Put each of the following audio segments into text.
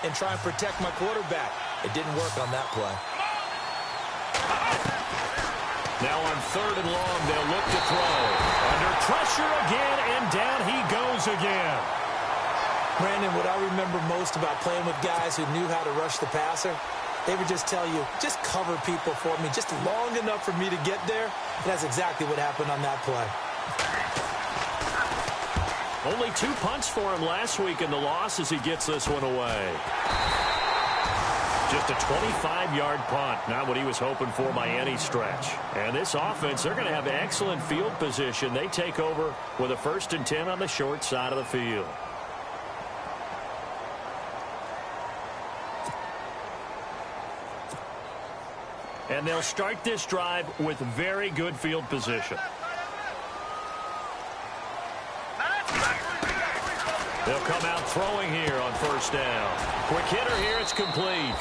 and try and protect my quarterback. It didn't work on that play. Now on 3rd and long, they'll look to throw. Under pressure again, and down he goes again. Brandon, what I remember most about playing with guys who knew how to rush the passer, they would just tell you, just cover people for me, just long enough for me to get there. And that's exactly what happened on that play. Only 2 punts for him last week in the loss as he gets this one away. Just a 25-yard punt, not what he was hoping for by any stretch. And this offense, they're going to have excellent field position. They take over with a 1st and 10 on the short side of the field. And they'll start this drive with very good field position. They'll come out throwing here on 1st down. Quick hitter here, it's complete.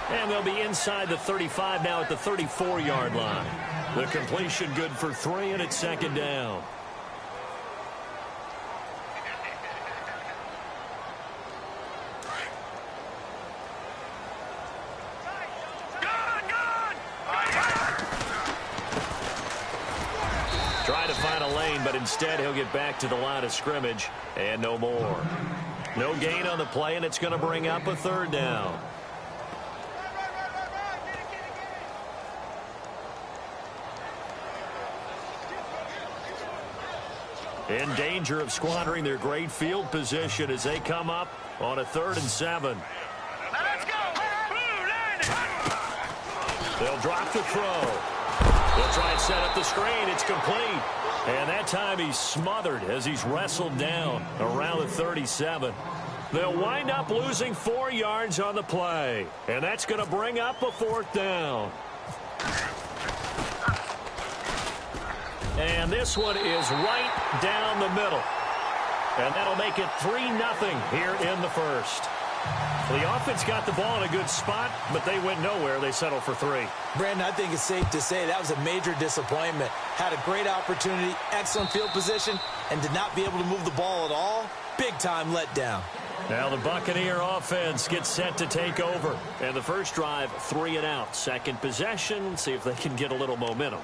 And they'll be inside the 35 now at the 34-yard line. The completion good for 3, and it's 2nd down. Try to find a lane, but instead he'll get back to the line of scrimmage, and no more. No gain on the play, and it's going to bring up a 3rd down. In danger of squandering their great field position as they come up on a 3rd and 7. They'll drop the throw. They'll try and set up the screen. It's complete. And that time he's smothered as he's wrestled down around the 37. They'll wind up losing 4 yards on the play. And that's going to bring up a 4th down. And this one is right down the middle. And that'll make it 3-0 here in the 1st. The offense got the ball in a good spot, but they went nowhere. They settled for 3. Brandon, I think it's safe to say that was a major disappointment. Had a great opportunity, excellent field position, and did not be able to move the ball at all. Big-time letdown. Now the Buccaneer offense gets set to take over. And the first drive, 3 and out. Second possession, see if they can get a little momentum.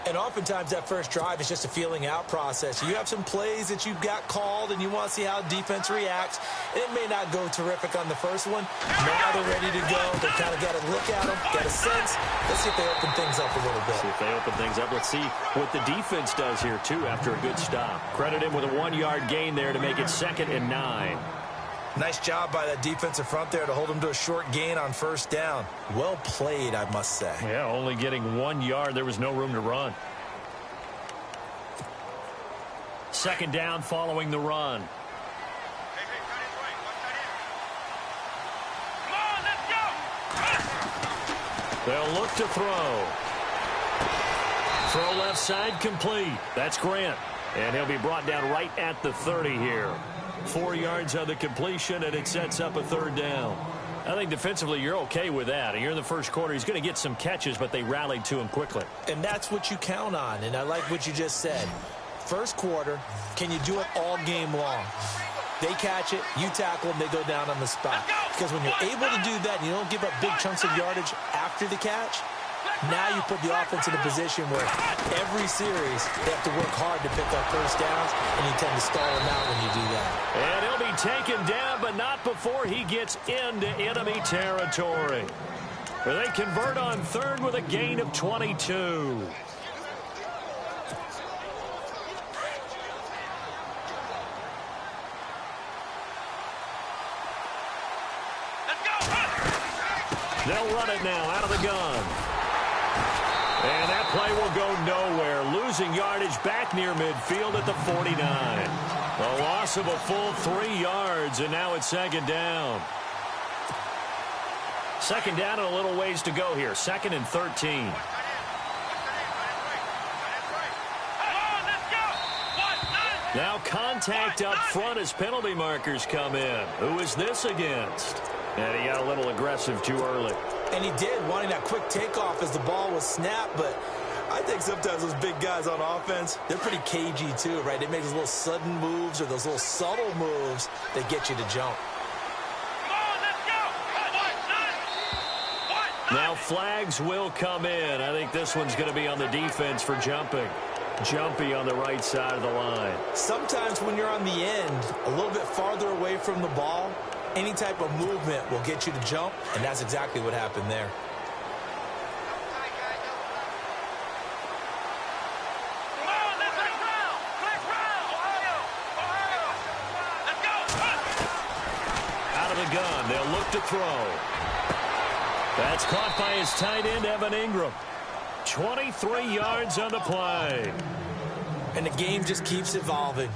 And oftentimes that first drive is just a feeling out process. You have some plays that you've got called and you want to see how defense reacts. And it may not go terrific on the first one. Now they're ready to go. They kind of got to look at them, get a sense. Let's see if they open things up a little bit. See if they open things up. Let's see what the defense does here, too, after a good stop. Credit him with a 1-yard gain there to make it 2nd and 9. Nice job by that defensive front there to hold him to a short gain on 1st down. Well played, I must say. Yeah, only getting 1 yard. There was no room to run. 2nd down following the run. They'll look to throw. Throw left side complete. That's Grant. And he'll be brought down right at the 30 here. 4 yards on the completion, and it sets up a 3rd down. I think defensively you're okay with that. Here in the first quarter, he's going to get some catches, but they rallied to him quickly. And that's what you count on, and I like what you just said. First quarter, can you do it all game long? They catch it, you tackle them, they go down on the spot. Because when you're able to do that and you don't give up big chunks of yardage after the catch, now you put the offense in a position where every series they have to work hard to pick up 1st downs, and you tend to stall them out when you do that. And he'll be taken down, but not before he gets into enemy territory. They convert on 3rd with a gain of 22. They'll run it now out of the gun. And that play will go nowhere. Losing yardage back near midfield at the 49. A loss of a full 3 yards, and now it's 2nd down. 2nd down and a little ways to go here. 2nd and 13. Now contact up front as penalty markers come in. Who is this against? And he got a little aggressive too early. And he did, wanting that quick takeoff as the ball was snapped, but I think sometimes those big guys on offense, they're pretty cagey too, right? They make those little sudden moves or those little subtle moves that get you to jump. Now flags will come in. I think this one's going to be on the defense for jumping. Jumpy on the right side of the line. Sometimes when you're on the end, a little bit farther away from the ball, any type of movement will get you to jump, and that's exactly what happened there. Out of the gun, they'll look to throw. That's caught by his tight end, Evan Ingram. 23 yards on the play. And the game just keeps evolving.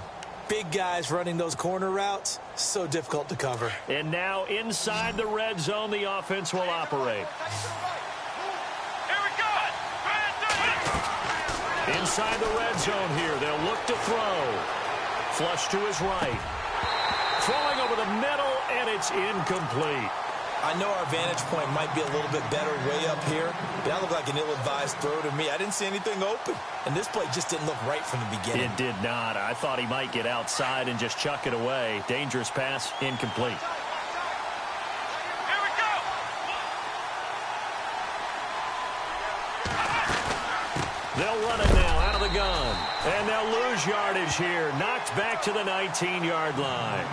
Big guys running those corner routes, so difficult to cover. And now inside the red zone, the offense will operate. Inside the red zone here, they'll look to throw. Flush to his right. Throwing over the middle, and it's incomplete. I know our vantage point might be a little bit better way up here, but that looked like an ill-advised throw to me. I didn't see anything open, and this play just didn't look right from the beginning. It did not. I thought he might get outside and just chuck it away. Dangerous pass, incomplete. Here we go. They'll run it now out of the gun, and they'll lose yardage here. Knocked back to the 19-yard line.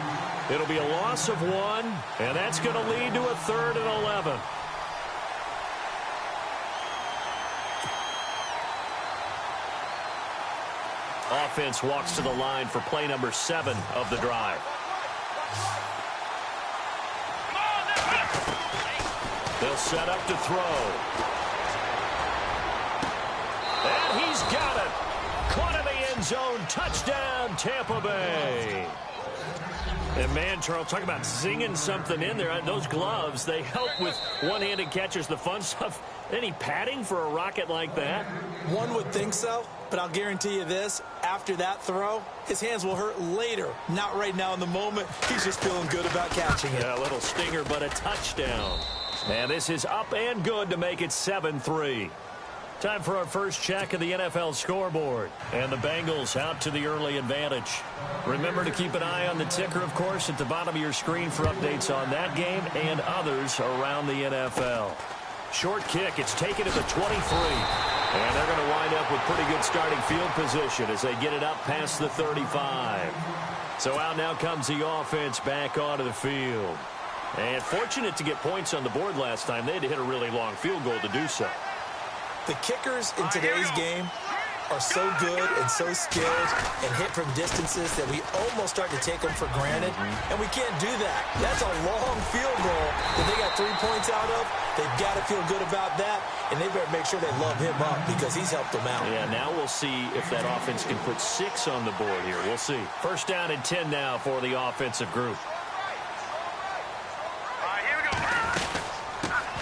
It'll be a loss of 1, and that's going to lead to a 3rd and 11. Offense walks to the line for play number 7 of the drive. They'll set up to throw. And he's got it. Caught in the end zone. Touchdown, Tampa Bay. And, man, Charles, talk about zinging something in there. Those gloves, they help with one-handed catches, the fun stuff. Any padding for a rocket like that? One would think so, but I'll guarantee you this. After that throw, his hands will hurt later. Not right now in the moment. He's just feeling good about catching it. Yeah, a little stinger, but a touchdown. And this is up and good to make it 7-3. Time for our first check of the NFL scoreboard. And the Bengals out to the early advantage. Remember to keep an eye on the ticker, of course, at the bottom of your screen for updates on that game and others around the NFL. Short kick. It's taken at the 23. And they're going to wind up with pretty good starting field position as they get it up past the 35. So out now comes the offense back onto the field. And fortunate to get points on the board last time. They had to hit a really long field goal to do so. The kickers in today's game are so good and so skilled and hit from distances that we almost start to take them for granted, and we can't do that. That's a long field goal that they got 3 points out of. They've got to feel good about that, and they better make sure they love him up because he's helped them out. Yeah, now we'll see if that offense can put 6 on the board here. We'll see. First down and 10 now for the offensive group.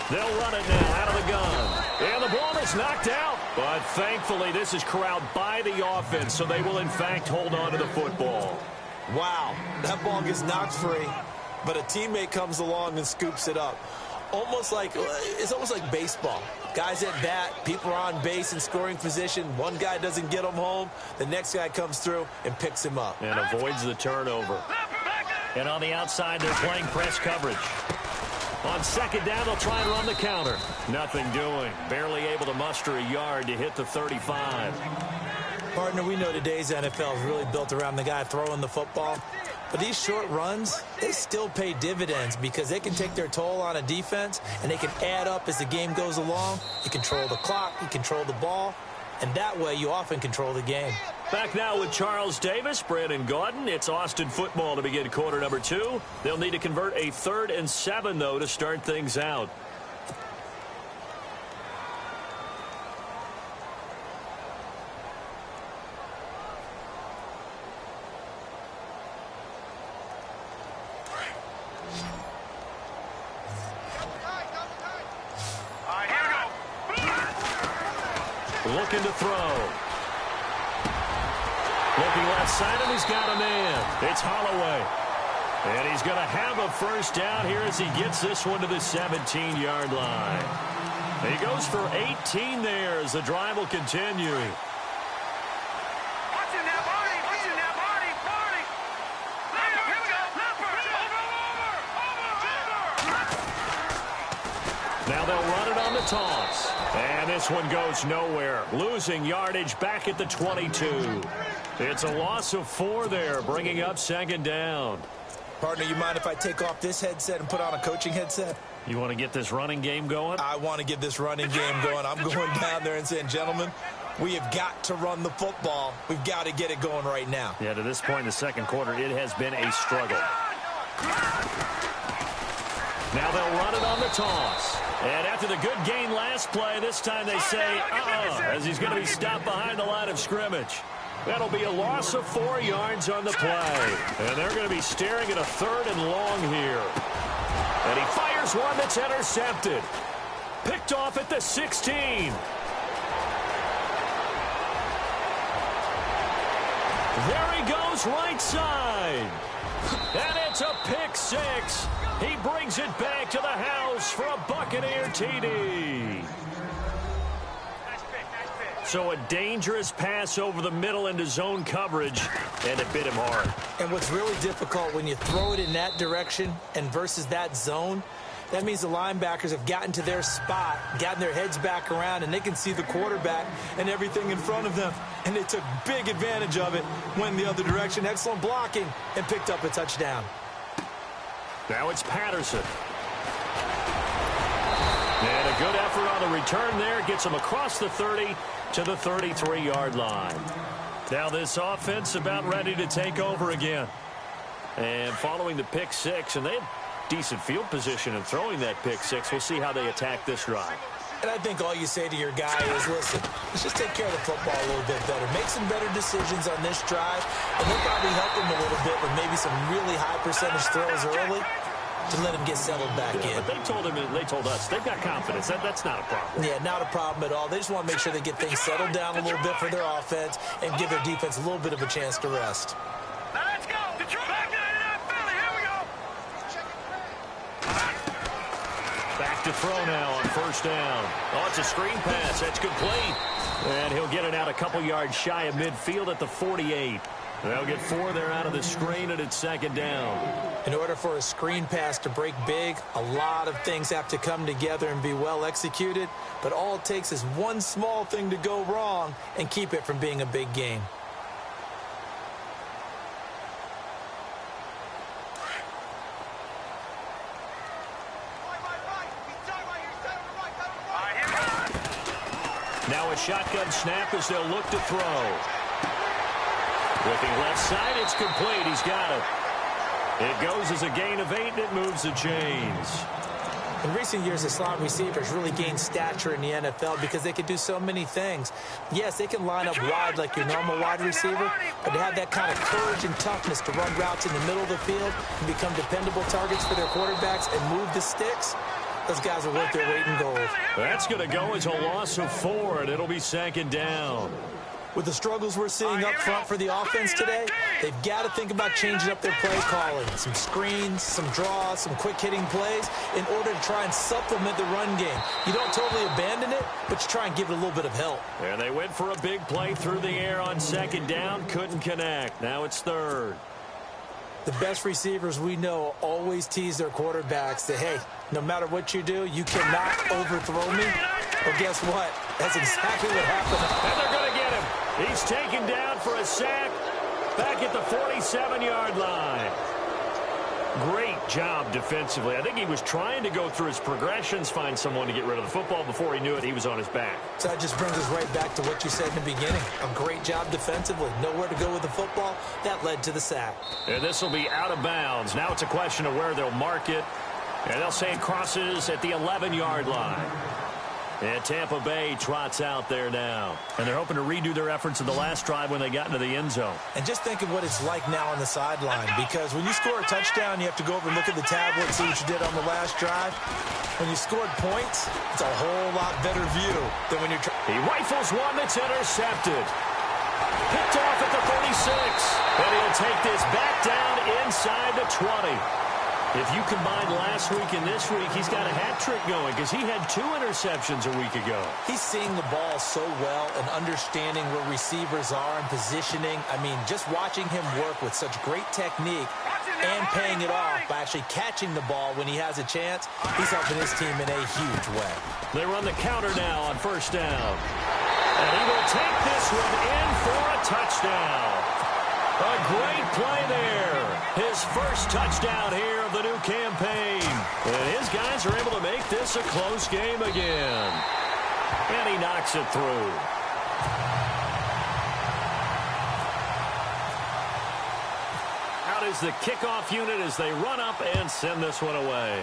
They'll run it now out of the gun. And the ball is knocked out. But thankfully, this is corralled by the offense, so they will, in fact, hold on to the football. Wow, that ball gets knocked free, but a teammate comes along and scoops it up. It's almost like baseball. Guys at bat, people are on base in scoring position. One guy doesn't get him home. The next guy comes through and picks him up. And avoids the turnover. And on the outside, they're playing press coverage. On second down, they'll try and run the counter. Nothing doing. Barely able to muster a yard to hit the 35. Partner, we know today's NFL is really built around the guy throwing the football. But these short runs, they still pay dividends because they can take their toll on a defense and they can add up as the game goes along. You control the clock, you control the ball, and that way you often control the game. Back now with Charles Davis, Brandon Gaudin. It's Austin football to begin quarter number 2. They'll need to convert a 3rd and 7, though, to start things out. Looking to throw. Looking left side, and he's got a man. It's Holloway. And he's going to have a first down here as he gets this one to the 17-yard line. And he goes for 18 there as the drive will continue. Now they'll run it on the toss. And this one goes nowhere. Losing yardage back at the 22. It's a loss of 4 there, bringing up second down. Partner, you mind if I take off this headset and put on a coaching headset? You want to get this running game going? I want to get this running game going. I'm going down there and saying, gentlemen, we have got to run the football. We've got to get it going right now. Yeah, to this point in the second quarter, it has been a struggle. Now they'll run it on the toss. And after the good gain last play, this time they say, as he's going to be stopped behind the line of scrimmage. That'll be a loss of 4 yards on the play. And they're going to be staring at a 3rd and long here. And he fires one that's intercepted. Picked off at the 16. There he goes, right side. And it's a pick 6. He brings it back to the house for a Buccaneer TD. So a dangerous pass over the middle into zone coverage, and it bit him hard. And what's really difficult when you throw it in that direction and versus that zone, that means the linebackers have gotten to their spot, gotten their heads back around, and they can see the quarterback and everything in front of them. And they took big advantage of it, went the other direction, excellent blocking, and picked up a touchdown. Now it's Patterson. And a good effort on the return there. Gets him across the 30 to the 33-yard line. Now this offense about ready to take over again. And following the pick 6, and they had decent field position in throwing that pick 6. We'll see how they attack this drive. And I think all you say to your guy is, listen, let's just take care of the football a little bit better. Make some better decisions on this drive, and they'll probably help him a little bit with maybe some really high percentage throws early to let him get settled back in. But they told us, they've got confidence. That's not a problem. Yeah, not a problem at all. They just want to make sure they get things settled down a little bit for their offense and give their defense a little bit of a chance to rest. Now let's go. Back to Philly. Here we go. Back to throw now on first down. Oh, it's a screen pass. That's complete. And he'll get it out a couple yards shy of midfield at the 48. They'll get 4 there out of the screen, and it's second down. In order for a screen pass to break big, a lot of things have to come together and be well executed. But all it takes is one small thing to go wrong and keep it from being a big game. Now a shotgun snap as they'll look to throw. Looking left side, it's complete. He's got it. It goes as a gain of 8, and it moves the chains. In recent years, the slot receivers really gained stature in the NFL because they can do so many things. Yes, they can line up wide like your normal wide receiver, but they have that kind of courage and toughness to run routes in the middle of the field and become dependable targets for their quarterbacks and move the sticks. Those guys are worth their weight in gold. That's going to go as a loss of 4, and it'll be second down. With the struggles we're seeing up front for the offense today, they've got to think about changing up their play calling. Some screens, some draws, some quick-hitting plays in order to try and supplement the run game. You don't totally abandon it, but you try and give it a little bit of help. And they went for a big play through the air on second down. Couldn't connect. Now it's third. The best receivers we know always tease their quarterbacks that, hey, no matter what you do, you cannot overthrow me. Well, guess what? That's exactly what happened. And they're going to get him. He's taken down for a sack back at the 47-yard line. Great job defensively. I think he was trying to go through his progressions, find someone to get rid of the football. Before he knew it, he was on his back. So that just brings us right back to what you said in the beginning. A great job defensively. Nowhere to go with the football. That led to the sack. And this will be out of bounds. Now it's a question of where they'll mark it. And they'll say it crosses at the 11-yard line. And Tampa Bay trots out there now. And they're hoping to redo their efforts in the last drive when they got into the end zone. And just think of what it's like now on the sideline. Because when you score a touchdown, you have to go over and look at the tablet and see what you did on the last drive. When you scored points, it's a whole lot better view than when you're He rifles one that's intercepted. Picked off at the 36. And he'll take this back down inside the 20. If you combine last week and this week, he's got a hat trick going because he had 2 interceptions a week ago. He's seeing the ball so well and understanding where receivers are and positioning. I mean, just watching him work with such great technique, and paying it off by actually catching the ball when he has a chance. He's helping his team in a huge way. They run the counter now on first down. And he will take this one in for a touchdown. A great play there. His first touchdown here of the new campaign. And his guys are able to make this a close game again. And he knocks it through. Out is the kickoff unit as they run up and send this one away.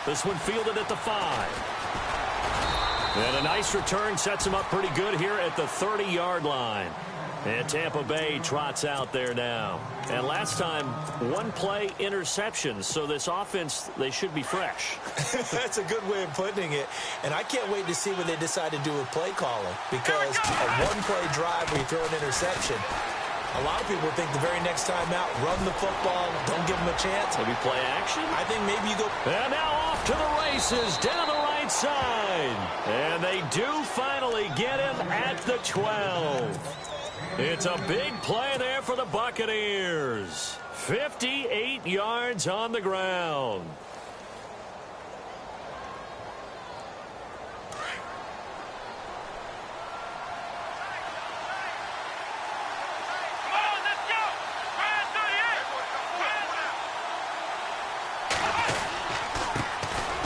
This one fielded at the 5. And a nice return sets him up pretty good here at the 30-yard line. And Tampa Bay trots out there now. And last time, one play interception. So this offense, they should be fresh. That's a good way of putting it. And I can't wait to see what they decide to do with play calling. Because a one-play drive where you throw an interception, a lot of people think the very next time out, run the football, don't give them a chance. Maybe play action? I think maybe you go. And now off to the races, down the right side. And they do finally get him at the 12. It's a big play there for the Buccaneers. 58 yards on the ground.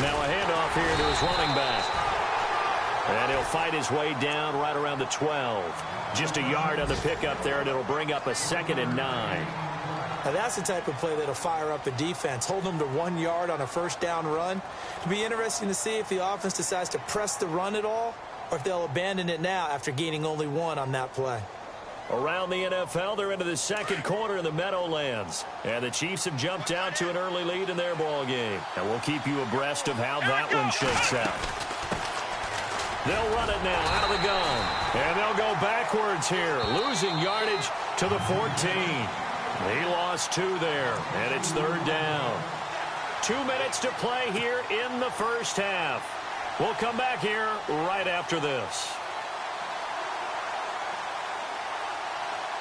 Now a handoff here to his running back. And he'll fight his way down right around the 12. Just a yard on the pickup there, and it'll bring up a 2nd and 9. Now that's the type of play that'll fire up the defense. Hold them to 1 yard on a first down run. It'll be interesting to see if the offense decides to press the run at all, or if they'll abandon it now after gaining only 1 on that play. Around the NFL, they're into the second quarter in the Meadowlands. And the Chiefs have jumped out to an early lead in their ball game. And we'll keep you abreast of how that one shakes out. They'll run it now out of the gun. And they'll go backwards here, losing yardage to the 14. He lost 2 there, and it's 3rd down. 2 minutes to play here in the first half. We'll come back here right after this.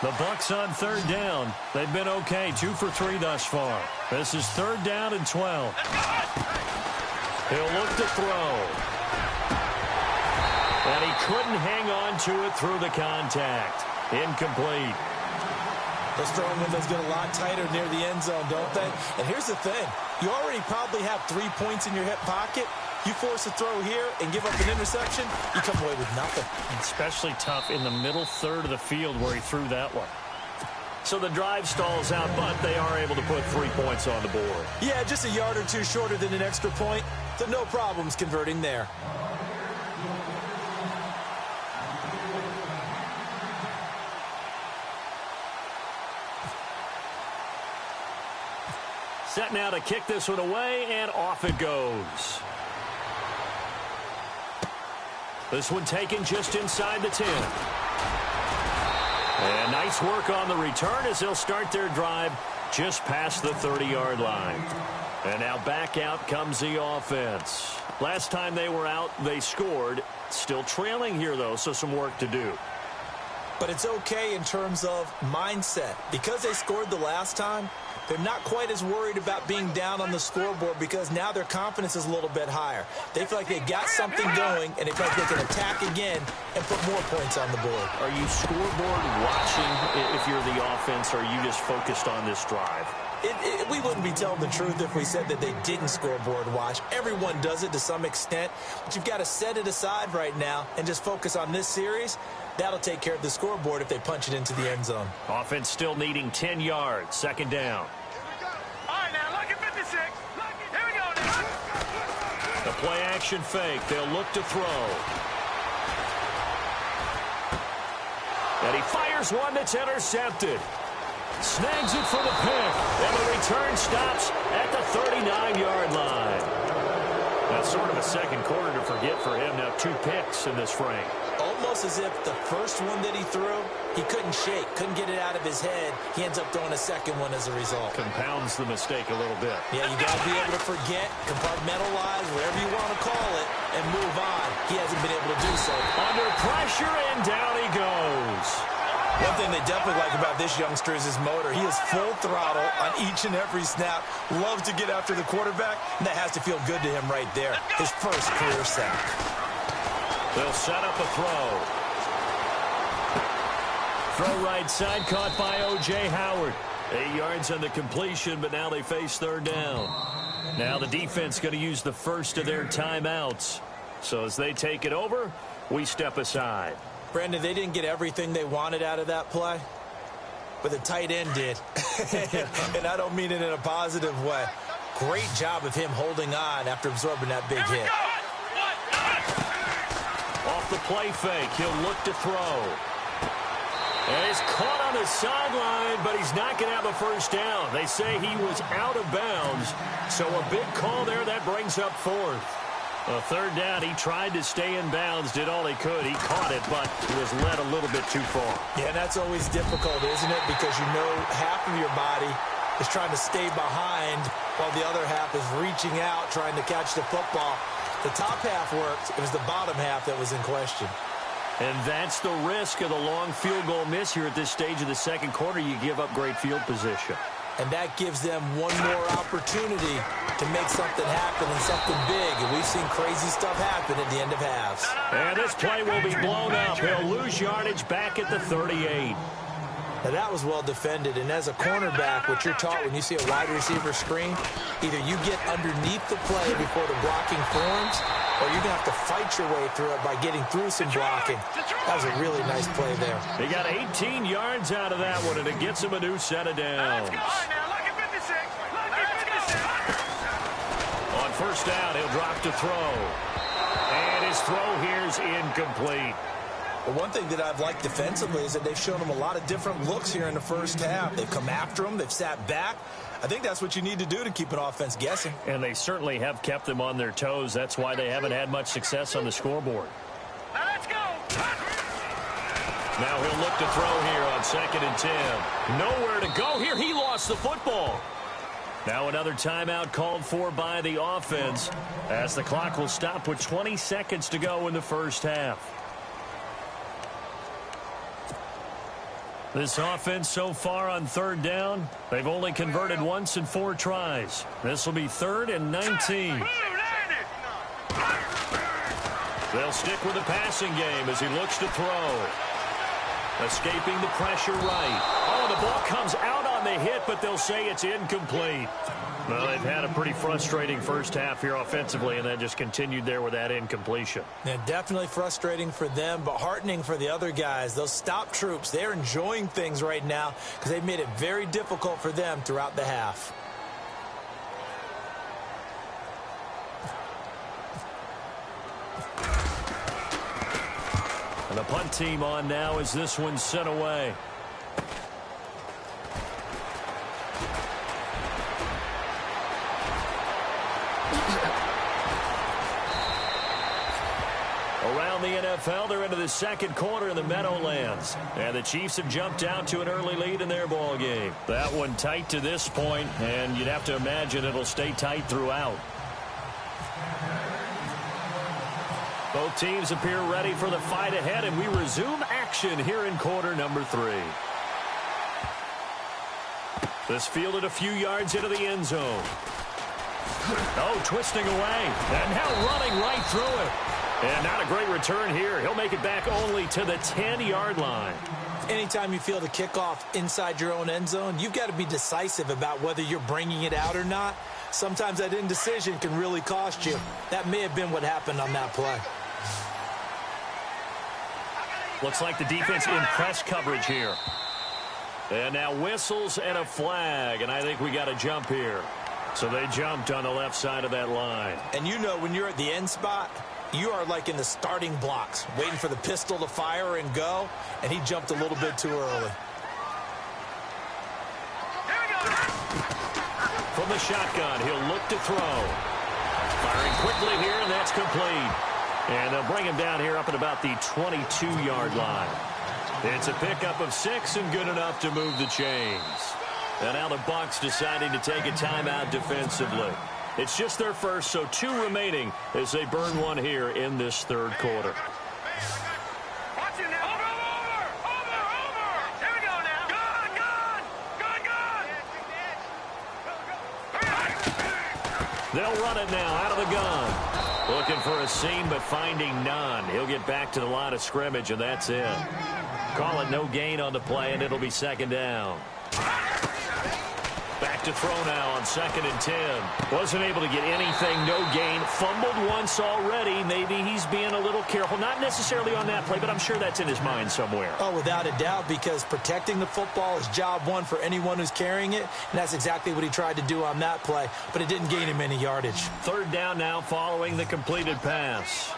The Bucs on 3rd down. They've been okay, 2 for 3 thus far. This is 3rd down and 12. He'll look to throw. And he couldn't hang on to it through the contact. Incomplete. Those throwing windows get a lot tighter near the end zone, don't they? And here's the thing. You already probably have 3 points in your hip pocket. You force a throw here and give up an interception, you come away with nothing. Especially tough in the middle third of the field where he threw that one. So the drive stalls out, but they are able to put 3 points on the board. Yeah, just a yard or 2 shorter than an extra point. So no problems converting there. Set now to kick this one away, and off it goes. This one taken just inside the 10. And nice work on the return as they'll start their drive just past the 30-yard line. And now back out comes the offense. Last time they were out, they scored. Still trailing here, though, so some work to do. But it's okay in terms of mindset. Because they scored the last time, they're not quite as worried about being down on the scoreboard because now their confidence is a little bit higher. They feel like they got something going, and they feel like they can attack again and put more points on the board. Are you scoreboard watching if you're the offense, or are you just focused on this drive? We wouldn't be telling the truth if we said that they didn't scoreboard watch. Everyone does it to some extent, but you've got to set it aside right now and just focus on this series. That'll take care of the scoreboard if they punch it into the end zone. Offense still needing 10 yards. 2nd down. All right, now, look at 56. Here we go now. The play action fake. They'll look to throw. And he fires one that's intercepted. Snags it for the pick. And the return stops at the 39-yard line. That's sort of a second quarter to forget for him. Now 2 picks in this frame. Almost as if the first one that he threw, he couldn't shake, couldn't get it out of his head. He ends up throwing a second one as a result. Compounds the mistake a little bit. Yeah, you got to be able to forget, compartmentalize, whatever you want to call it, and move on. He hasn't been able to do so. Under pressure, and down he goes. One thing they definitely like about this youngster is his motor. He is full throttle on each and every snap. Loves to get after the quarterback, and that has to feel good to him right there. His first career sack. They'll set up a throw. Throw right side, caught by O.J. Howard. 8 yards on the completion, but now they face third down. Now the defense going to use the first of their timeouts. So as they take it over, we step aside. Brandon, they didn't get everything they wanted out of that play, but the tight end did. And I don't mean it in a positive way. Great job of him holding on after absorbing that big hit. Off the play fake, he'll look to throw. And he's caught on the sideline, but he's not going to have a first down. They say he was out of bounds, so a big call there that brings up fourth. A third down, he tried to stay in bounds, did all he could. He caught it, but was led a little bit too far. Yeah, and that's always difficult, isn't it? Because you know half of your body is trying to stay behind while the other half is reaching out, trying to catch the football. The top half worked. It was the bottom half that was in question. And that's the risk of the long field goal miss here at this stage of the second quarter. You give up great field position. And that gives them one more opportunity to make something happen and something big. And we've seen crazy stuff happen at the end of halves. And this play will be blown up. He'll lose yardage back at the 38. Now that was well defended, and as a cornerback, what you're taught when you see a wide receiver screen, either you get underneath the play before the blocking forms, or you're going to have to fight your way through it by getting through some blocking. That was a really nice play there. He got 18 yards out of that one, and it gets him a new set of downs. On first down, he'll drop to throw. And his throw here's incomplete. The one thing that I've liked defensively is that they've shown him a lot of different looks here in the first half. They've come after him. They've sat back. I think that's what you need to do to keep an offense guessing. And they certainly have kept them on their toes. That's why they haven't had much success on the scoreboard. Now let's go. Now he'll look to throw here on 2nd and 10. Nowhere to go here. He lost the football. Now another timeout called for by the offense as the clock will stop with 20 seconds to go in the first half. This offense so far on third down, they've only converted once in 4 tries. This will be 3rd and 19. They'll stick with the passing game as he looks to throw. Escaping the pressure right. Oh, the ball comes out on the hit, but they'll say it's incomplete. Well, they've had a pretty frustrating first half here offensively, and then just continued there with that incompletion. Yeah, definitely frustrating for them, but heartening for the other guys. Those stop troops, they're enjoying things right now because they've made it very difficult for them throughout the half. And the punt team on now as this one's sent away. Around the NFL, they're into the second quarter in the Meadowlands. And the Chiefs have jumped out to an early lead in their ball game. That one tight to this point, and you'd have to imagine it'll stay tight throughout. Both teams appear ready for the fight ahead, and we resume action here in quarter number 3. This fielded a few yards into the end zone. Oh, twisting away, and now running right through it. And not a great return here. He'll make it back only to the 10-yard line. Anytime you field a kickoff inside your own end zone, you've got to be decisive about whether you're bringing it out or not. Sometimes that indecision can really cost you. That may have been what happened on that play. Looks like the defense in press coverage here. And now whistles and a flag, and I think we got a jump here. So they jumped on the left side of that line. And you know when you're at the end spot, you are like in the starting blocks, waiting for the pistol to fire and go, and he jumped a little bit too early. From the shotgun, he'll look to throw. Firing quickly here, and that's complete. And they'll bring him down here up at about the 22-yard line. It's a pickup of 6 and good enough to move the chains. And now the Bucs deciding to take a timeout defensively. It's just their first, so 2 remaining as they burn one here in this third quarter. They'll run it now out of the gun. Looking for a seam, but finding none. He'll get back to the line of scrimmage, and that's it. Call it no gain on the play, and it'll be second down. Back to throw now on 2nd and 10. Wasn't able to get anything, no gain. Fumbled once already. Maybe he's being a little careful. Not necessarily on that play, but I'm sure that's in his mind somewhere. Oh, without a doubt, because protecting the football is job one for anyone who's carrying it, and that's exactly what he tried to do on that play, but it didn't gain him any yardage. Third down now following the completed pass.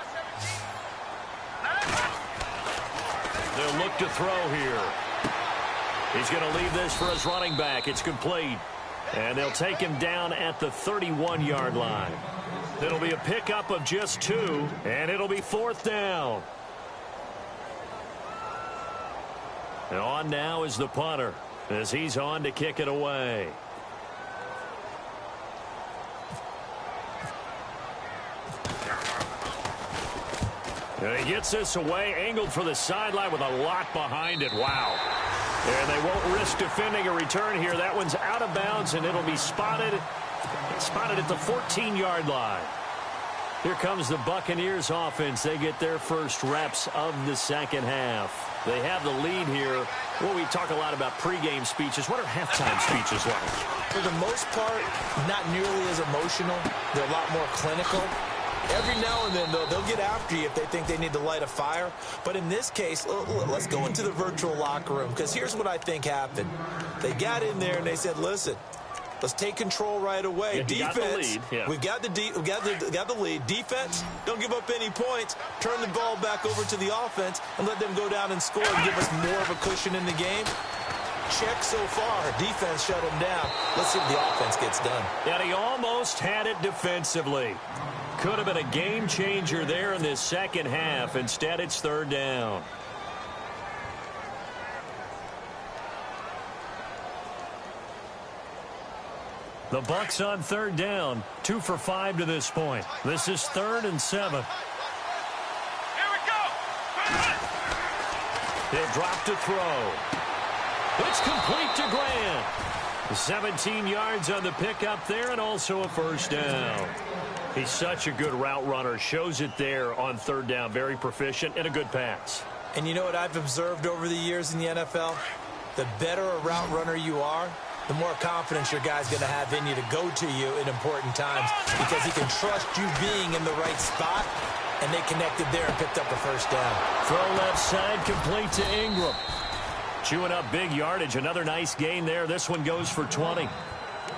They'll look to throw here. He's going to leave this for his running back. It's complete. And they'll take him down at the 31-yard line. It'll be a pickup of just 2, and it'll be 4th down. And on now is the punter as he's on to kick it away. And he gets this away, angled for the sideline with a lot behind it. Wow. And they won't risk defending a return here. That one's out of bounds, and it'll be spotted at the 14-yard line. Here comes the Buccaneers offense. They get their first reps of the second half. They have the lead here. Well, we talk a lot about pregame speeches. What are halftime speeches like? For the most part, not nearly as emotional. They're a lot more clinical. Every now and then, though, they'll get after you if they think they need to light a fire. But in this case, let's go into the virtual locker room, because here's what I think happened. They got in there and they said, listen, let's take control right away. Yeah, Defense, we got the lead. Defense, don't give up any points. Turn the ball back over to the offense and let them go down and score and give us more of a cushion in the game. Check so far. Defense shut him down. Let's see if the offense gets done. And he almost had it defensively. Could have been a game changer there in this second half. Instead, it's 3rd down. The Bucs on 3rd down. 2 for 5 to this point. This is 3rd and 7. Here we go. He'll drop to throw. It's complete to Grant. 17 yards on the pickup there, and also a first down. He's such a good route runner. Shows it there on 3rd down. Very proficient and a good pass. And you know what I've observed over the years in the NFL? The better a route runner you are, the more confidence your guy's going to have in you to go to you in important times, because he can trust you being in the right spot, and they connected there and picked up the first down. Throw left side, complete to Ingram. Chewing up big yardage. Another nice gain there. This one goes for 20.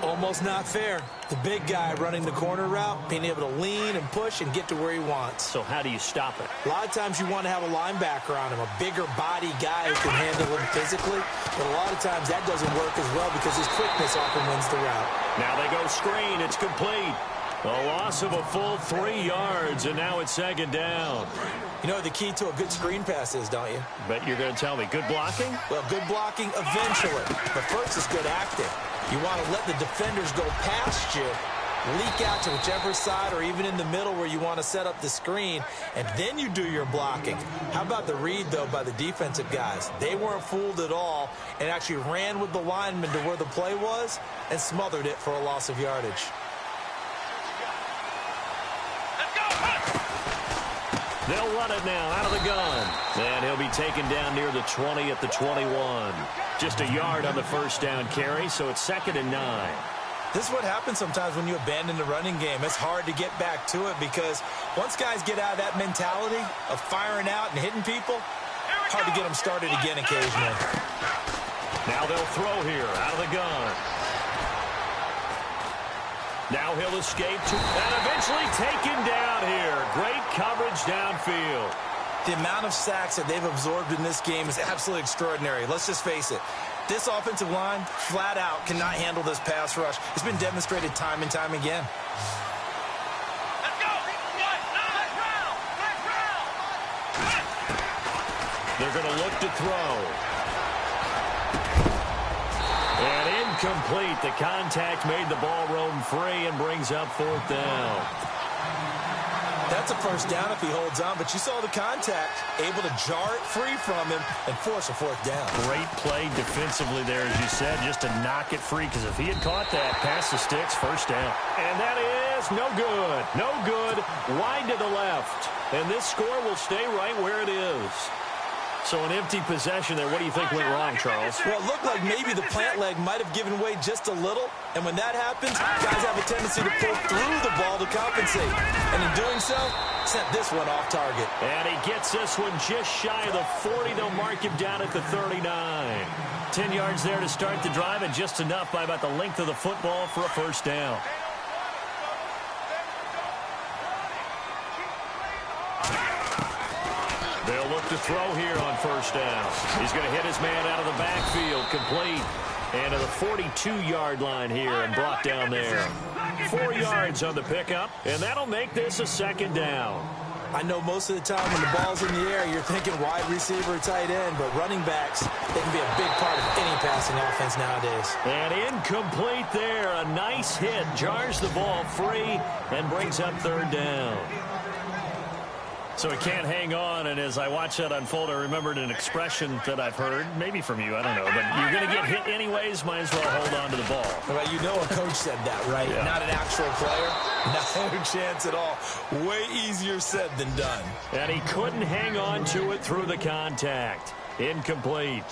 Almost not fair. The big guy running the corner route, being able to lean and push and get to where he wants. So how do you stop it? A lot of times you want to have a linebacker on him, a bigger body guy who can handle him physically. But a lot of times that doesn't work as well because his quickness often wins the route. Now they go screen. It's complete. A loss of a full 3 yards, and now it's 2nd down. You know what the key to a good screen pass is, don't you? Bet you're going to tell me. Good blocking? Well, good blocking eventually. But first is good acting. You want to let the defenders go past you, leak out to whichever side or even in the middle where you want to set up the screen, and then you do your blocking. How about the read, though, by the defensive guys? They weren't fooled at all and actually ran with the lineman to where the play was and smothered it for a loss of yardage. They'll run it now out of the gun. And he'll be taken down near the 20 at the 21. Just a yard on the first down carry, so it's 2nd and 9. This is what happens sometimes when you abandon the running game. It's hard to get back to it because once guys get out of that mentality of firing out and hitting people, hard to get them started again occasionally. Now they'll throw here out of the gun. Now he'll escape and eventually taken down here. Great coverage downfield. The amount of sacks that they've absorbed in this game is absolutely extraordinary. Let's just face it. This offensive line, flat out, cannot handle this pass rush. It's been demonstrated time and time again. Let's go. Nice round. They're going to look to throw. And incomplete. The contact made the ball roam free and brings up 4th down. That's a first down if he holds on, but you saw the contact, able to jar it free from him and force a 4th down. Great play defensively there, as you said, just to knock it free, because if he had caught that, past the sticks, first down. And that is is no good. No good. Wide to the left. And this score will stay right where it is. So an empty possession there. What do you think went wrong, Charles? Well, it looked like maybe the plant leg might have given way just a little. And when that happens, guys have a tendency to pull through the ball to compensate. And in doing so, sent this one off target. And he gets this one just shy of the 40. They'll mark him down at the 39. 10 yards there to start the drive, and just enough by about the length of the football for a first down. They'll look to throw here on first down. He's going to hit his man out of the backfield, complete. And to the 42-yard line here and brought down there. 4 yards on the pickup, and that'll make this a second down. I know most of the time when the ball's in the air, you're thinking wide receiver or tight end, but running backs, they can be a big part of any passing offense nowadays. And incomplete there. A nice hit. Jars the ball free and brings up third down. So he can't hang on, and as I watch that unfold, I remembered an expression that I've heard, maybe from you, I don't know, but you're going to get hit anyways, might as well hold on to the ball. Well, you know a coach said that, right? Yeah. Not an actual player. No chance at all. Way easier said than done. And he couldn't hang on to it through the contact. Incomplete.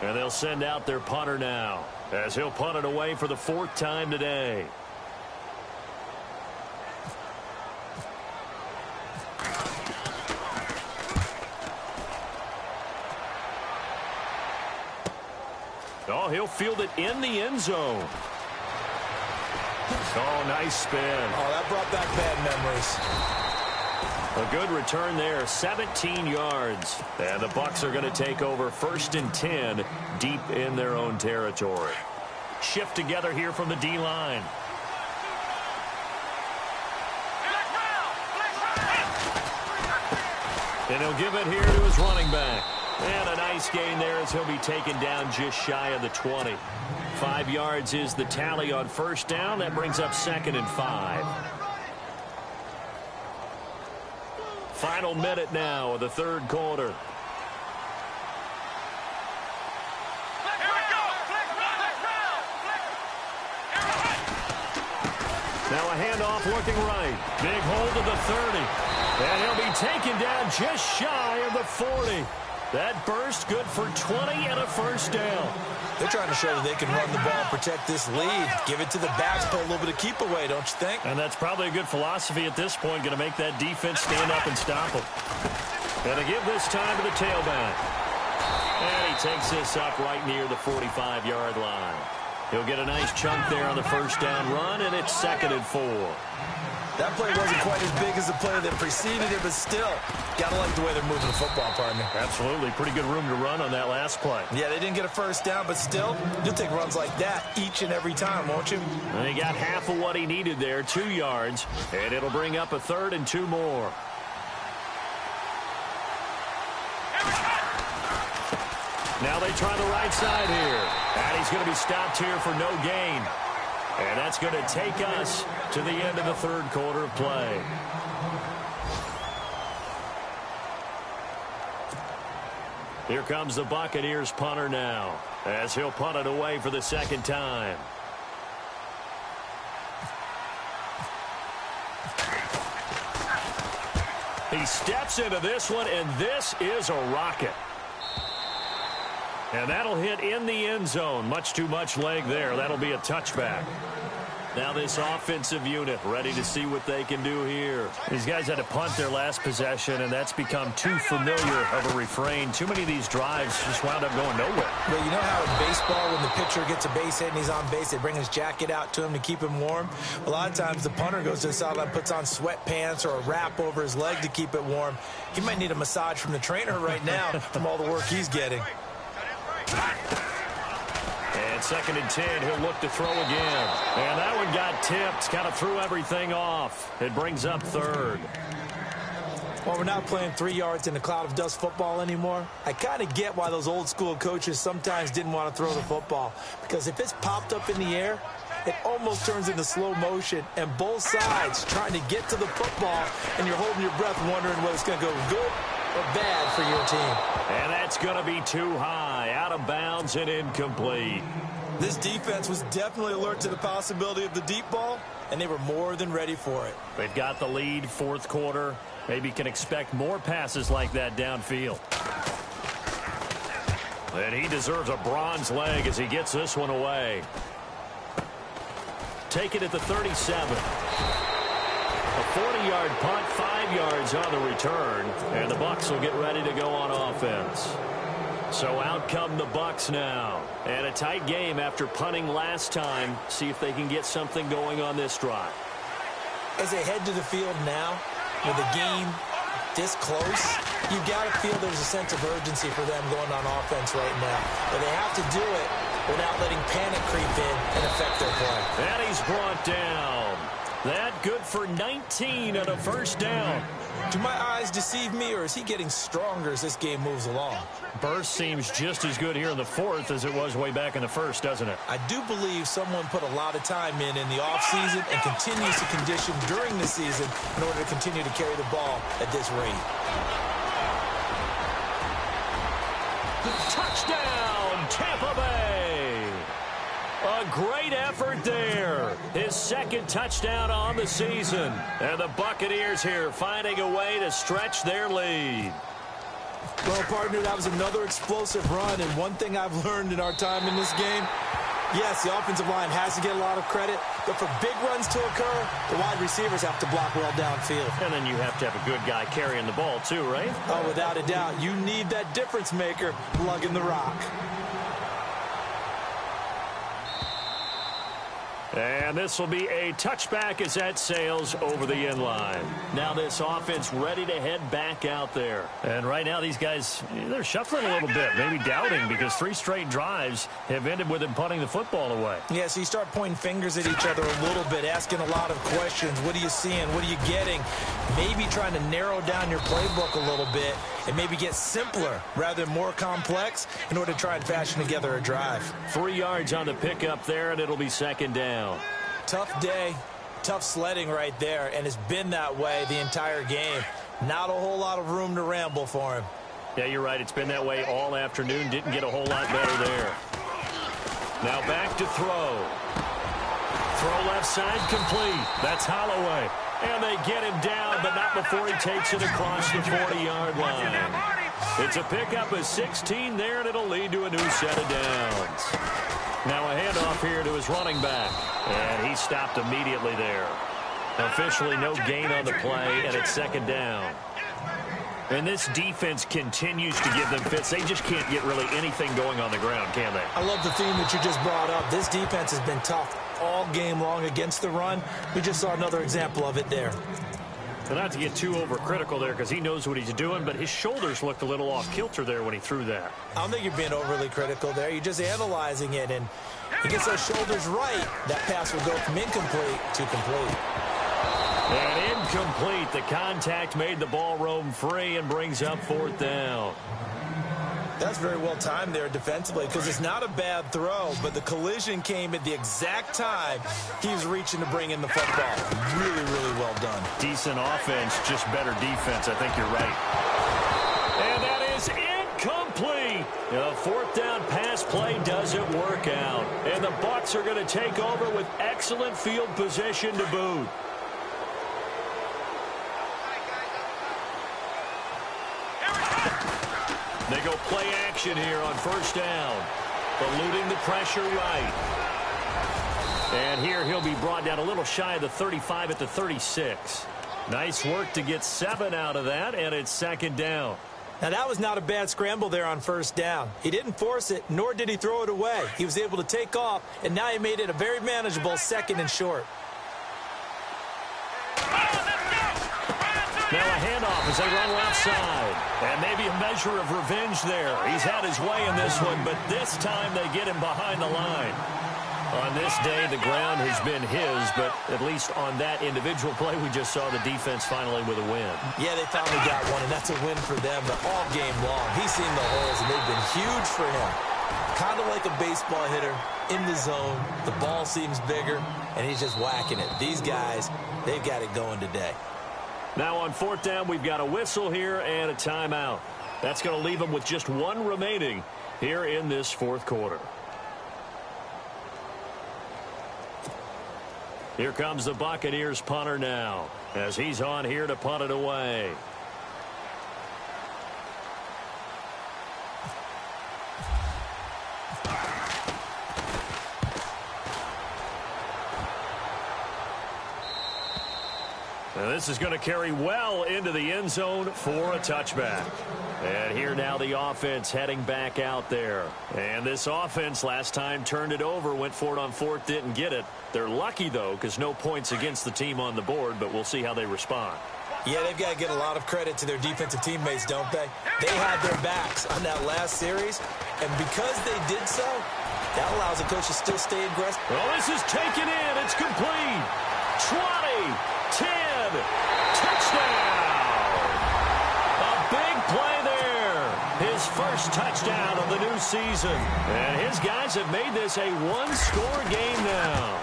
And they'll send out their punter now, as he'll punt it away for the 4th time today. Oh, he'll field it in the end zone. Oh, nice spin. Oh, that brought back bad memories. A good return there, 17 yards. And the Bucs are going to take over 1st and 10 deep in their own territory. Shift together here from the D-line. And he'll give it here to his running back. And a nice gain there as he'll be taken down just shy of the 20. 5 yards is the tally on first down. That brings up 2nd and 5. Final minute now of the 3rd quarter. Now a handoff looking right. Big hold of the 30. And he'll be taken down just shy of the 40. That burst good for 20 and a first down. They're trying to show that they can run the ball and protect this lead. Give it to the backs, put a little bit of keep away, don't you think? And that's probably a good philosophy at this point, going to make that defense stand up and stop them. And to give this time to the tailback. And he takes this up right near the 45-yard line. He'll get a nice chunk there on the first down run, and it's 2nd and 4. That play wasn't quite as big as the play that preceded it, but still, gotta like the way they're moving the football, partner. Absolutely. Pretty good room to run on that last play. Yeah, they didn't get a first down, but still, you'll take runs like that each and every time, won't you? And he got half of what he needed there, 2 yards, and it'll bring up a 3rd and 2 more. Now they try the right side here. And he's going to be stopped here for no gain. And that's going to take us to the end of the 3rd quarter of play. Here comes the Buccaneers punter now, as he'll punt it away for the 2nd time. He steps into this one, and this is a rocket. And that'll hit in the end zone. Much too much leg there. That'll be a touchback. Now this offensive unit ready to see what they can do here. These guys had to punt their last possession, and that's become too familiar of a refrain. Too many of these drives just wound up going nowhere. Well, you know how in baseball, when the pitcher gets a base hit and he's on base, they bring his jacket out to him to keep him warm? A lot of times the punter goes to the sideline, puts on sweatpants or a wrap over his leg to keep it warm. He might need a massage from the trainer right now from all the work he's getting. And 2nd and 10, he'll look to throw again. And that one got tipped, kind of threw everything off. It brings up 3rd. Well, we're not playing 3 yards in a cloud of dust football anymore. I kind of get why those old school coaches sometimes didn't want to throw the football. Because if it's popped up in the air, it almost turns into slow motion. And both sides trying to get to the football, and you're holding your breath wondering whether it's going to go good or bad for your team. And that's going to be too high, out of bounds and incomplete. This defense was definitely alert to the possibility of the deep ball, and they were more than ready for it. They've got the lead, fourth quarter. Maybe can expect more passes like that downfield. And he deserves a bronze leg as he gets this one away. Take it at the 37. A 40-yard punt, 5 yards on the return, and the Bucs will get ready to go on offense. So out come the Bucs now. And a tight game after punting last time. See if they can get something going on this drive. As they head to the field now, with the game this close, you've got to feel there's a sense of urgency for them going on offense right now. But they have to do it without letting panic creep in and affect their play. And he's brought down. That good for 19 and a first down. Do my eyes deceive me, or is he getting stronger as this game moves along? Burst seems just as good here in the fourth as it was way back in the first, doesn't it? I do believe someone put a lot of time in the offseason and continues to condition during the season in order to continue to carry the ball at this rate. Touchdown, Tampa Bay! A great effort there. His second touchdown on the season. And the Buccaneers here finding a way to stretch their lead. Well, partner, that was another explosive run. And one thing I've learned in our time in this game, yes, the offensive line has to get a lot of credit. But for big runs to occur, the wide receivers have to block well downfield. And then you have to have a good guy carrying the ball too, right? Oh, without a doubt. You need that difference maker lugging the rock. And this will be a touchback as that sails over the end line. Now this offense ready to head back out there. And right now these guys, they're shuffling a little bit, maybe doubting, because 3 straight drives have ended with them punting the football away. Yeah, so you start pointing fingers at each other a little bit, asking a lot of questions. What are you seeing? What are you getting? Maybe trying to narrow down your playbook a little bit and maybe get simpler rather than more complex in order to try and fashion together a drive. 3 yards on the pickup there, and it'll be second down. Tough day, tough sledding right there, and it's been that way the entire game. Not a whole lot of room to ramble for him. Yeah, you're right. It's been that way all afternoon. Didn't get a whole lot better there. Now back to throw. Throw left side complete. That's Holloway. And they get him down, but not before he takes it across the 40-yard line. It's a pickup of 16 there, and it'll lead to a new set of downs. Now a handoff here to his running back. And he stopped immediately there. Officially no gain on the play, and it's second down. And this defense continues to give them fits. They just can't get really anything going on the ground, can they? I love the theme that you just brought up. This defense has been tough all game long against the run. We just saw another example of it there. But not to get too overcritical there, because he knows what he's doing, but his shoulders looked a little off kilter there when he threw that. I don't think you're being overly critical there. You're just analyzing it, and he gets those shoulders right. That pass will go from incomplete to complete. And incomplete. The contact made the ball roam free and brings up fourth down. That's very well timed there defensively, because it's not a bad throw, but the collision came at the exact time he was reaching to bring in the football. Really, really well done. Decent offense, just better defense. I think you're right. And that is incomplete. The fourth down pass play doesn't work out. And the Bucs are going to take over with excellent field position to boot. They go play action here on first down. Eluding the pressure right. And here he'll be brought down a little shy of the 35 at the 36. Nice work to get 7 out of that, and it's second down. Now, that was not a bad scramble there on first down. He didn't force it, nor did he throw it away. He was able to take off, and now he made it a very manageable second and short. Now a handoff as they run left side. And maybe a measure of revenge there. He's had his way in this one, but this time they get him behind the line. On this day, the ground has been his, but at least on that individual play, we just saw the defense finally with a win. Yeah, they finally got one, and that's a win for them. But all game long, he's seen the holes, and they've been huge for him. Kind of like a baseball hitter in the zone. The ball seems bigger, and he's just whacking it. These guys, they've got it going today. Now on fourth down, we've got a whistle here and a timeout. That's going to leave them with just one remaining here in this fourth quarter. Here comes the Buccaneers punter now, as he's on here to punt it away. And this is going to carry well into the end zone for a touchback. And here now the offense heading back out there. And this offense last time turned it over, went for it on fourth, didn't get it. They're lucky, though, because no points against the team on the board, but we'll see how they respond. Yeah, they've got to get a lot of credit to their defensive teammates, don't they? They had their backs on that last series, and because they did so, that allows the coach to still stay aggressive. Well, this is taken in. It's complete. 20, 10, touchdown. A big play there. His first touchdown of the new season. And his guys have made this a one-score game now.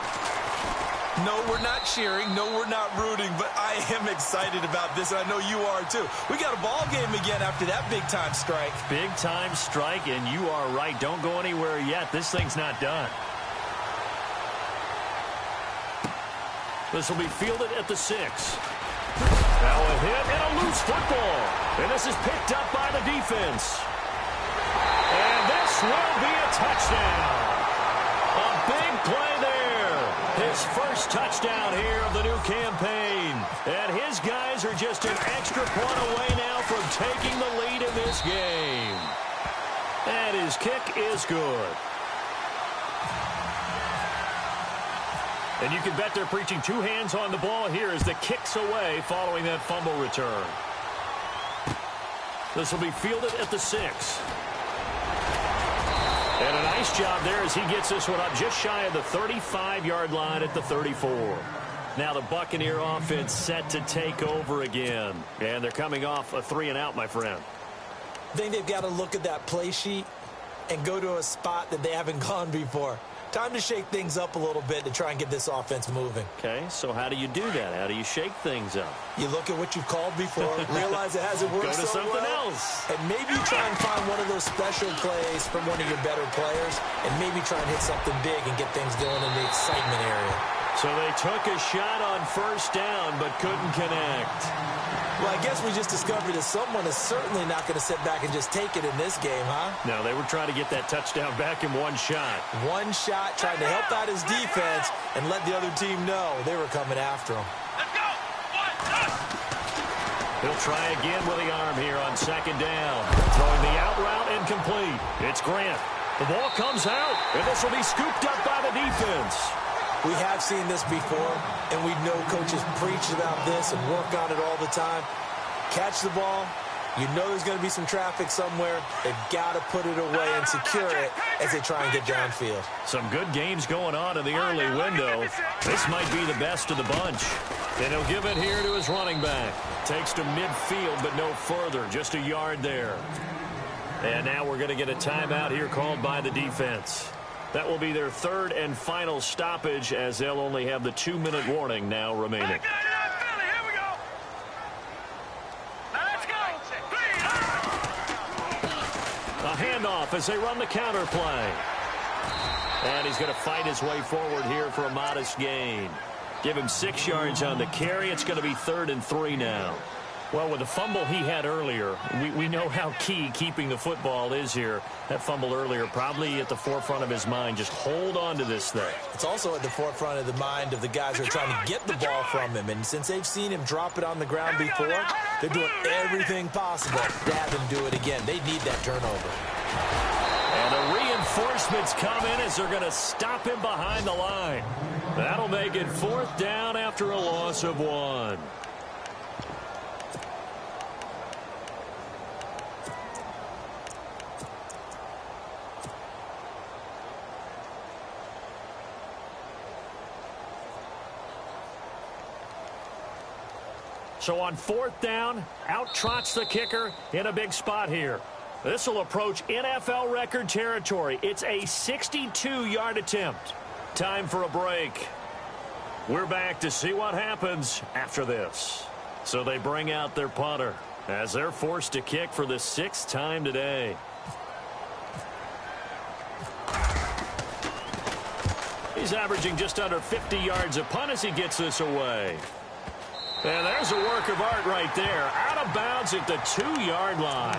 No, we're not cheering. No, we're not rooting. But I am excited about this, and I know you are too. We got a ball game again after that big-time strike. Big-time strike, and you are right. Don't go anywhere yet. This thing's not done. This will be fielded at the 6. Now a hit and a loose football. And this is picked up by the defense. And this will be a touchdown. A big play there. His first touchdown here of the new campaign. And his guys are just an extra point away now from taking the lead in this game. And his kick is good. And you can bet they're preaching two hands on the ball here as the kick's away following that fumble return. This will be fielded at the 6. And a nice job there as he gets this one up just shy of the 35-yard line at the 34. Now the Buccaneer offense set to take over again. And they're coming off a 3-and-out, my friend. I think they've got to look at that play sheet and go to a spot that they haven't gone before. Time to shake things up a little bit to try and get this offense moving. Okay, so how do you do that? How do you shake things up? You look at what you've called before, realize it hasn't worked so well. Go to something else. And maybe you try and find one of those special plays from one of your better players, and maybe try and hit something big and get things going in the excitement area. So they took a shot on first down, but couldn't connect. Well, I guess we just discovered that someone is certainly not going to sit back and just take it in this game, huh? No, they were trying to get that touchdown back in one shot. One shot, trying to help out his defense and let the other team know they were coming after him. Let's go. 1, He'll try again with the arm here on second down. Throwing the out route incomplete. It's Grant. The ball comes out, and this will be scooped up by the defense. We have seen this before, and we know coaches preach about this and work on it all the time. Catch the ball. You know there's going to be some traffic somewhere. They've got to put it away and secure it as they try and get downfield. Some good games going on in the early window. This might be the best of the bunch. And he'll give it here to his running back. Takes to midfield, but no further. Just a yard there. And now we're going to get a timeout here called by the defense. That will be their third and final stoppage as they'll only have the 2-minute warning now remaining. Here we go. Now let's go. A handoff as they run the counter play. And he's going to fight his way forward here for a modest gain. Give him 6 yards on the carry. It's going to be 3rd and 3 now. Well, with the fumble he had earlier, we know how key keeping the football is here. That fumble earlier probably at the forefront of his mind. Just hold on to this thing. It's also at the forefront of the mind of the guys who are trying to get the ball from him. And since they've seen him drop it on the ground before, they're doing everything possible to have him do it again. They need that turnover. And the reinforcements come in as they're going to stop him behind the line. That'll make it 4th down after a loss of 1. So on 4th down, out trots the kicker in a big spot here. This will approach NFL record territory. It's a 62-yard attempt. Time for a break. We're back to see what happens after this. So they bring out their punter as they're forced to kick for the 6th time today. He's averaging just under 50 yards a punt as he gets this away. And there's a work of art right there. Out of bounds at the 2-yard line.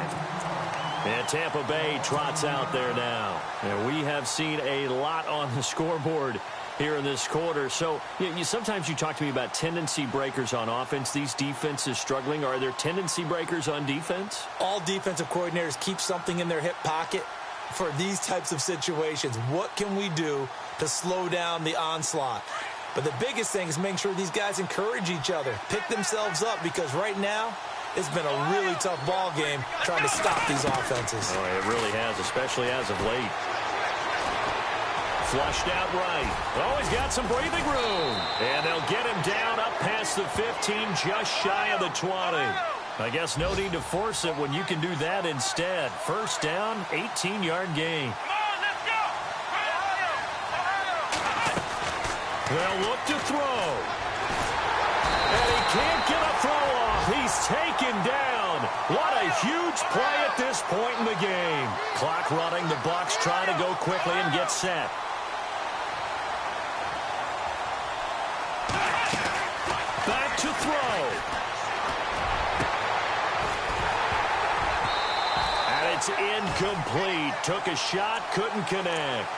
And Tampa Bay trots out there now. And we have seen a lot on the scoreboard here in this quarter. So sometimes you talk to me about tendency breakers on offense. These defenses struggling. Are there tendency breakers on defense? All defensive coordinators keep something in their hip pocket for these types of situations. What can we do to slow down the onslaught? But the biggest thing is making sure these guys encourage each other, pick themselves up, because right now it's been a really tough ball game trying to stop these offenses. Oh, it really has, especially as of late. Flushed out right. Oh, he's got some breathing room. And they'll get him down up past the 15, just shy of the 20. I guess no need to force it when you can do that instead. First down, 18-yard gain. They'll look to throw. And he can't get a throw off. He's taken down. What a huge play at this point in the game. Clock running. The Bucs try to go quickly and get set. Back to throw. And it's incomplete. Took a shot, couldn't connect.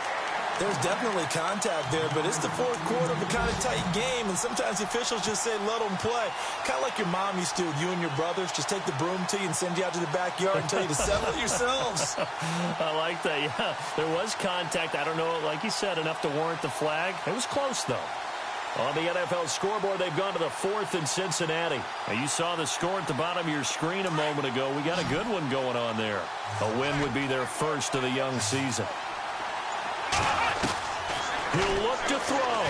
There's definitely contact there, but it's the fourth quarter of a kind of tight game, and sometimes the officials just say, let them play. Kind of like your mom used to, you and your brothers, just take the broom to you and send you out to the backyard and tell you to settle it yourselves. I like that, yeah. There was contact. I don't know, like you said, enough to warrant the flag. It was close, though. On the NFL scoreboard, they've gone to the 4th in Cincinnati. Now, you saw the score at the bottom of your screen a moment ago. We got a good one going on there. A win would be their first of the young season. He'll look to throw.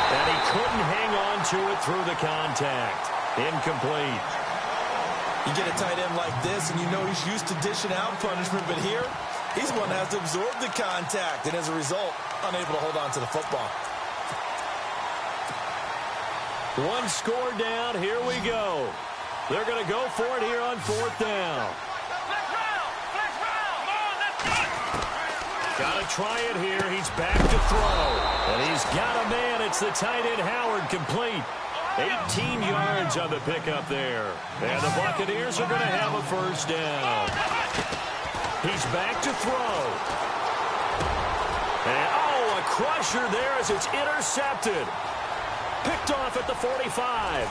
And he couldn't hang on to it through the contact. Incomplete. You get a tight end like this, and you know he's used to dishing out punishment, but here, he's one that has to absorb the contact, and as a result, unable to hold on to the football. One score down. Here we go. They're going to go for it here on 4th down. Got to try it here. He's back to throw. And he's got a man. It's the tight end Howard, complete. 18 yards on the pickup there. And the Buccaneers are going to have a first down. He's back to throw. And, a crusher there as it's intercepted. Picked off at the 45.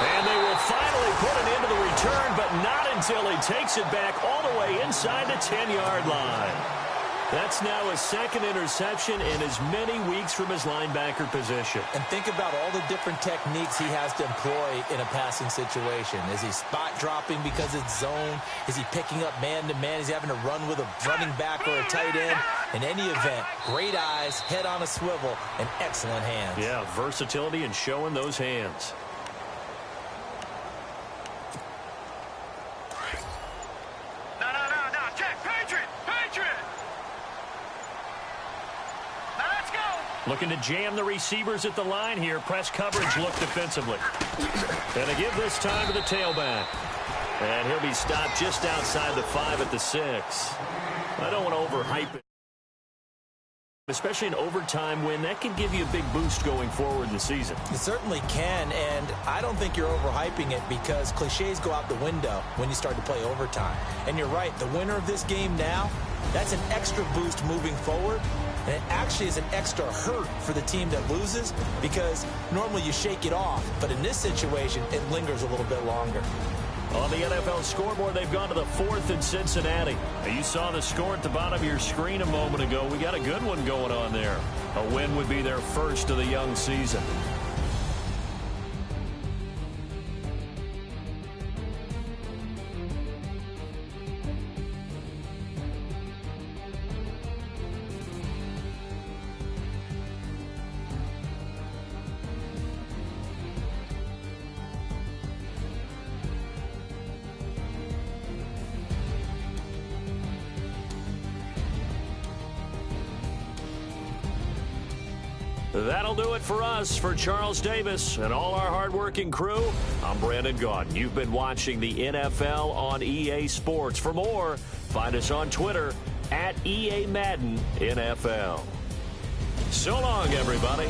And they will finally put an end to the return, but not until he takes it back all the way inside the 10-yard line. That's now his second interception in as many weeks from his linebacker position. And think about all the different techniques he has to employ in a passing situation. Is he spot dropping because it's zone? Is he picking up man-to-man? Is he having to run with a running back or a tight end? In any event, great eyes, head on a swivel, and excellent hands. Yeah, versatility and showing those hands. Looking to jam the receivers at the line here. Press coverage look defensively. And they give this time to the tailback. And he'll be stopped just outside the 5 at the 6. I don't want to overhype it. Especially an overtime win, that can give you a big boost going forward in the season. It certainly can, and I don't think you're overhyping it because cliches go out the window when you start to play overtime. And you're right, the winner of this game now, that's an extra boost moving forward. And it actually is an extra hurt for the team that loses because normally you shake it off. But in this situation, it lingers a little bit longer. On the NFL scoreboard, they've gone to the 4th in Cincinnati. Now, you saw the score at the bottom of your screen a moment ago. We got a good one going on there. A win would be their first of the young season. That'll do it for us. For Charles Davis and all our hardworking crew, I'm Brandon Gaudin. You've been watching the NFL on EA Sports. For more, find us on Twitter at EA Madden NFL. So long, everybody.